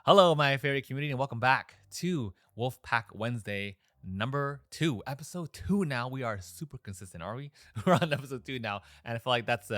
Hello, my favorite community, and welcome back to Wolfpack Wednesday number 2, episode 2. Now we are super consistent, are we? We're on episode 2 now, and I feel like that's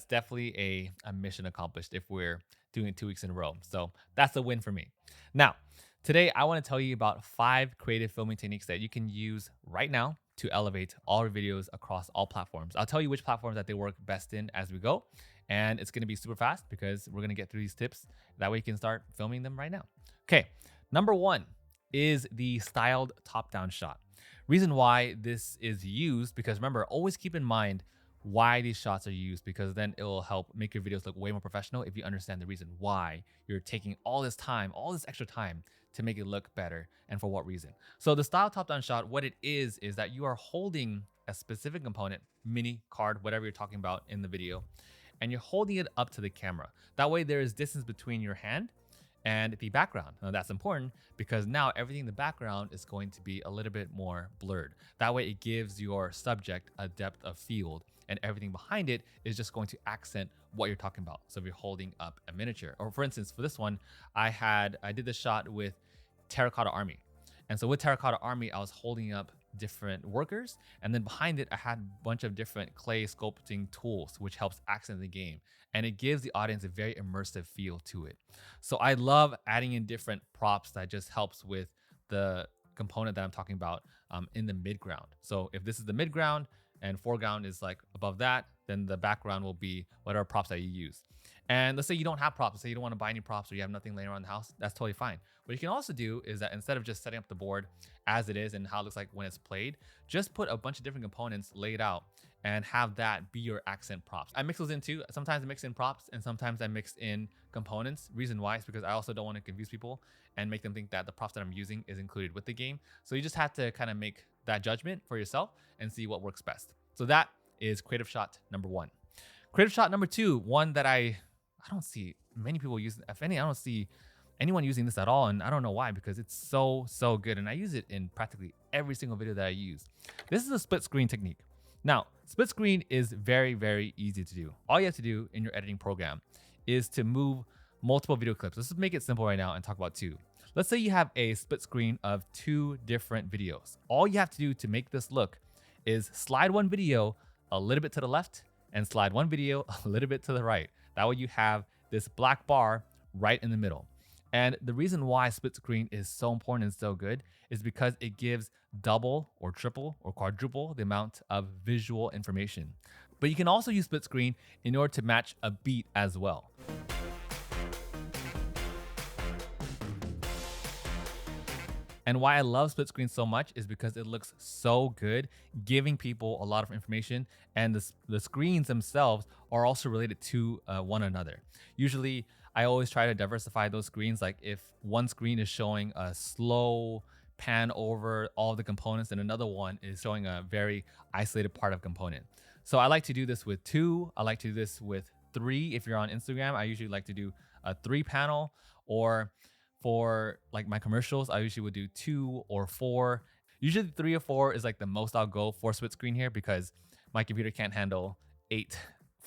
definitely a mission accomplished if we're doing it 2 weeks in a row. So that's a win for me. Now, today I want to tell you about 5 creative filming techniques that you can use right now to elevate all your videos across all platforms. I'll tell you which platforms that they work best in as we go. And it's going to be super fast because we're going to get through these tips. That way you can start filming them right now. Okay, number 1 is the styled top-down shot. Reason why this is used, because remember, always keep in mind why these shots are used, because then it will help make your videos look way more professional if you understand the reason why you're taking all this time, all this extra time to make it look better and for what reason. So the style top-down shot, what it is that you are holding a specific component, mini, card, whatever you're talking about in the video, and you're holding it up to the camera. That way there is distance between your hand and the background. Now that's important because now everything in the background is going to be a little bit more blurred. That way it gives your subject a depth of field, and everything behind it is just going to accent what you're talking about. So if you're holding up a miniature, or for instance, for this one, I did the shot with Terracotta Army. And so with Terracotta Army, I was holding up different workers, and then behind it I had a bunch of different clay sculpting tools, which helps accent the game, and it gives the audience a very immersive feel to it. So I love adding in different props that just helps with the component that I'm talking about in the midground. So if this is the midground and foreground is like above that, then the background will be whatever props that you use. And let's say you don't have props, let's say you don't want to buy any props or you have nothing laying around the house, that's totally fine. What you can also do is that instead of just setting up the board as it is and how it looks like when it's played, just put a bunch of different components laid out and have that be your accent props. I mix those in too. Sometimes I mix in props and sometimes I mix in components. Reason why is because I also don't want to confuse people and make them think that the props that I'm using is included with the game. So you just have to kind of make that judgment for yourself and see what works best. So that is creative shot number 1. Creative shot number 2, one that I don't see many people using. If any, I don't see anyone using this at all, and I don't know why, because it's so good, and I use it in practically every single video that I use. This is a split screen technique. Now, split screen is very easy to do. All you have to do in your editing program is to move multiple video clips. Let's just make it simple right now and talk about 2. Let's say you have a split screen of 2 different videos. All you have to do to make this look is slide one video a little bit to the left and slide one video a little bit to the right. That way you have this black bar right in the middle. And the reason why split screen is so important and so good is because it gives double or triple or quadruple the amount of visual information. But you can also use split screen in order to match a beat as well. And why I love split screen so much is because it looks so good, giving people a lot of information, and the screens themselves are also related to one another. Usually, I always try to diversify those screens. Like if one screen is showing a slow pan over all the components and another one is showing a very isolated part of component. So I like to do this with 2. I like to do this with 3. If you're on Instagram, I usually like to do a 3 panel, or for like my commercials, I usually would do 2 or 4. Usually 3 or 4 is like the most I'll go for split screen here, because my computer can't handle 8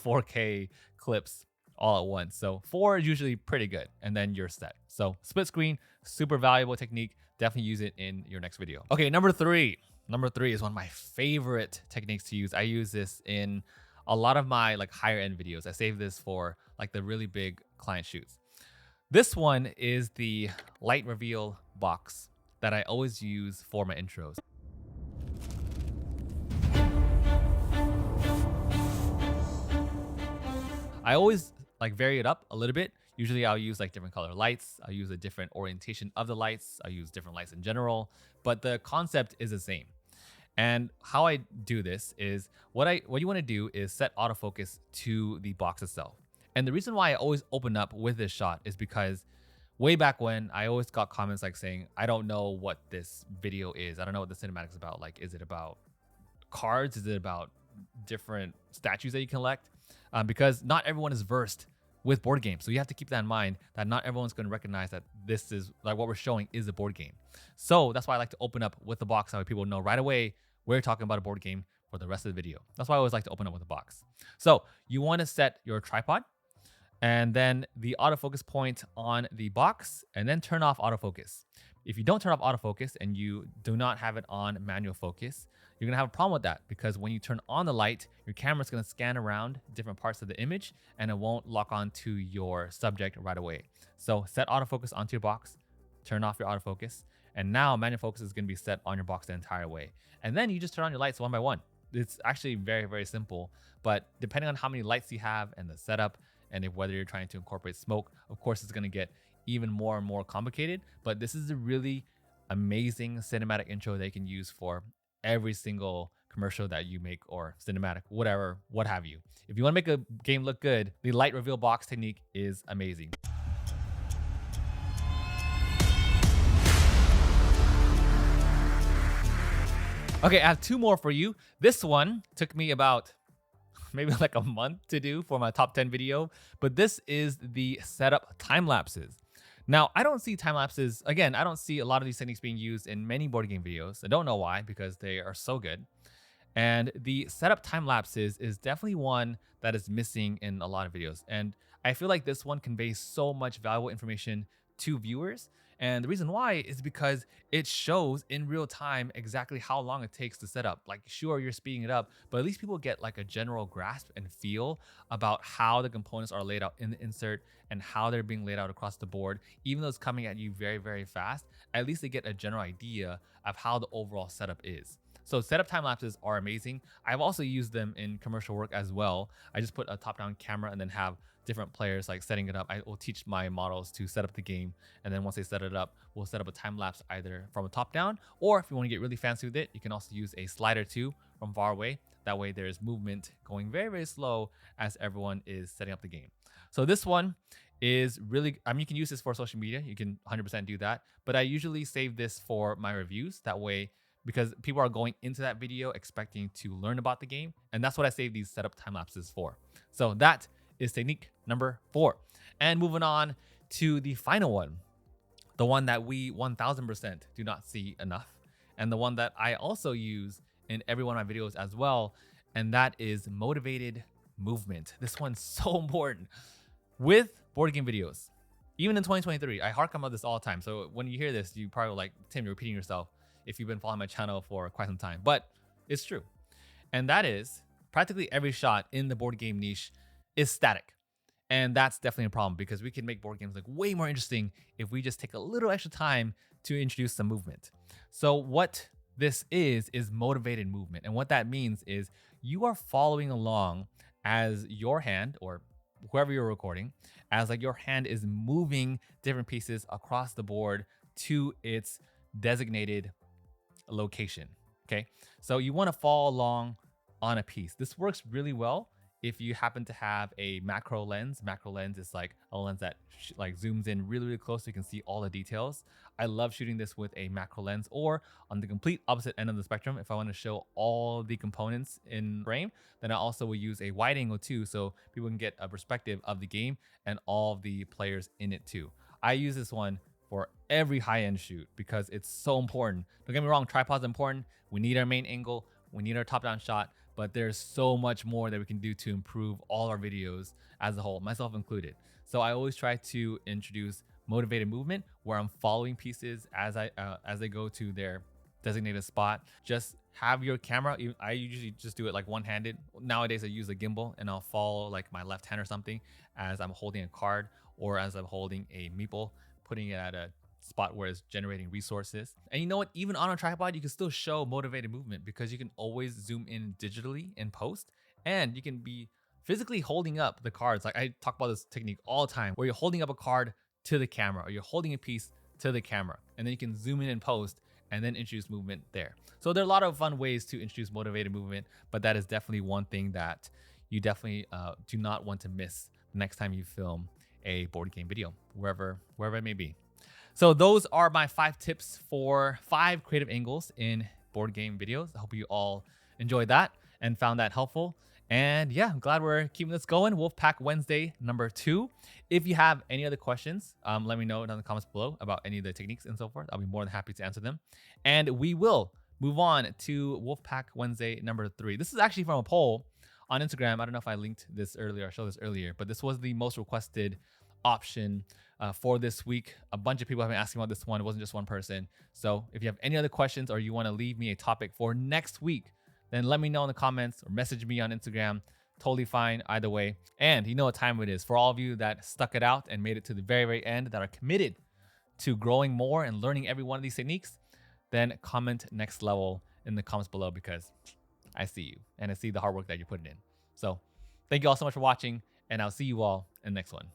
4K clips all at once. So 4 is usually pretty good, and then you're set. So split screen, super valuable technique. Definitely use it in your next video. Okay, number 3. Number 3 is one of my favorite techniques to use. I use this in a lot of my like higher end videos. I save this for like the really big client shoots. This one is the light reveal box that I always use for my intros. I always like vary it up a little bit. Usually I'll use like different color lights. I'll use a different orientation of the lights. I'll use different lights in general, but the concept is the same. And how I do this is what you want to do is set autofocus to the box itself. And the reason why I always open up with this shot is because way back when, I always got comments like saying, I don't know what this video is. I don't know what the cinematic is about. Like, is it about cards? Is it about different statues that you collect? Because not everyone is versed with board games. So you have to keep that in mind, that not everyone's going to recognize that this is like what we're showing is a board game. So that's why I like to open up with the box, so people know right away we're talking about a board game for the rest of the video. That's why I always like to open up with a box. So you want to set your tripod, and then the autofocus point on the box, and then turn off autofocus. If you don't turn off autofocus and you do not have it on manual focus, you're gonna have a problem with that, because when you turn on the light, your camera's gonna scan around different parts of the image and it won't lock onto your subject right away. So set autofocus onto your box, turn off your autofocus, and now manual focus is gonna be set on your box the entire way. And then you just turn on your lights one by one. It's actually very, very simple, but depending on how many lights you have and the setup, and if whether you're trying to incorporate smoke, of course, it's gonna get even more and more complicated. But this is a really amazing cinematic intro that you can use for every single commercial that you make, or cinematic, whatever, what have you. If you wanna make a game look good, the light reveal box technique is amazing. Okay, I have two more for you. This one took me about maybe like a month to do for my top 10 video, but this is the setup time lapses. Now, I don't see time lapses, again, I don't see a lot of these techniques being used in many board game videos. I don't know why, because they are so good. And the setup time lapses is definitely one that is missing in a lot of videos. And I feel like this one conveys so much valuable information to viewers. And the reason why is because it shows in real time exactly how long it takes to set up. Like, sure, you're speeding it up, but at least people get like a general grasp and feel about how the components are laid out in the insert and how they're being laid out across the board. Even though it's coming at you very, very fast, at least they get a general idea of how the overall setup is. So setup time lapses are amazing. I've also used them in commercial work as well. I just put a top-down camera and then have different players like setting it up. I will teach my models to set up the game, and then once they set it up, we'll set up a time lapse either from a top down, or if you want to get really fancy with it, you can also use a slider too from far away. That way there's movement going very, very slow as everyone is setting up the game. So this one is really, I mean, you can use this for social media. You can 100% do that, but I usually save this for my reviews. That way, because people are going into that video expecting to learn about the game, and that's what I save these setup time lapses for. So that is technique number 4. And moving on to the final one, the one that we 1000% do not see enough, and the one that I also use in every one of my videos as well, and that is motivated movement. This one's so important with board game videos. Even in 2023, I hark about this all the time. So when you hear this, you probably like, Tim, you're repeating yourself if you've been following my channel for quite some time, but it's true. And that is practically every shot in the board game niche is static. And that's definitely a problem, because we can make board games like way more interesting if we just take a little extra time to introduce some movement. So what this is motivated movement. And what that means is you are following along as your hand, or whoever you're recording, as like your hand is moving different pieces across the board to its designated location. Okay, so you want to follow along on a piece. This works really well if you happen to have a macro lens. Macro lens is like a lens that like zooms in really, really close so you can see all the details. I love shooting this with a macro lens, or on the complete opposite end of the spectrum, if I want to show all the components in frame, then I also will use a wide angle too, so people can get a perspective of the game and all the players in it too. I use this one for every high-end shoot because it's so important. Don't get me wrong, tripod's important. We need our main angle, we need our top-down shot, but there's so much more that we can do to improve all our videos as a whole, myself included. So I always try to introduce motivated movement where I'm following pieces as they go to their designated spot. Just have your camera. I usually just do it like one-handed. Nowadays I use a gimbal and I'll follow like my left hand or something as I'm holding a card or as I'm holding a meeple, putting it at a spot where it's generating resources. And you know what? Even on a tripod, you can still show motivated movement because you can always zoom in digitally in post, and you can be physically holding up the cards. Like I talk about this technique all the time where you're holding up a card to the camera or you're holding a piece to the camera, and then you can zoom in post and then introduce movement there. So there are a lot of fun ways to introduce motivated movement, but that is definitely one thing that you definitely do not want to miss the next time you film a board game video, wherever it may be. So those are my 5 tips for 5 creative angles in board game videos. I hope you all enjoyed that and found that helpful. And yeah, I'm glad we're keeping this going. Wolfpack Wednesday number 2. If you have any other questions, let me know in the comments below about any of the techniques and so forth. I'll be more than happy to answer them. And we will move on to Wolfpack Wednesday number 3. This is actually from a poll on Instagram, I don't know if I linked this earlier or showed this earlier, but this was the most requested option for this week. A bunch of people have been asking about this one. It wasn't just one person. So if you have any other questions or you want to leave me a topic for next week, then let me know in the comments or message me on Instagram. Totally fine either way. And you know what time it is. For all of you that stuck it out and made it to the very, very end, that are committed to growing more and learning every one of these techniques, then comment next level in the comments below, because I see you and I see the hard work that you're putting in. So thank you all so much for watching, and I'll see you all in the next one.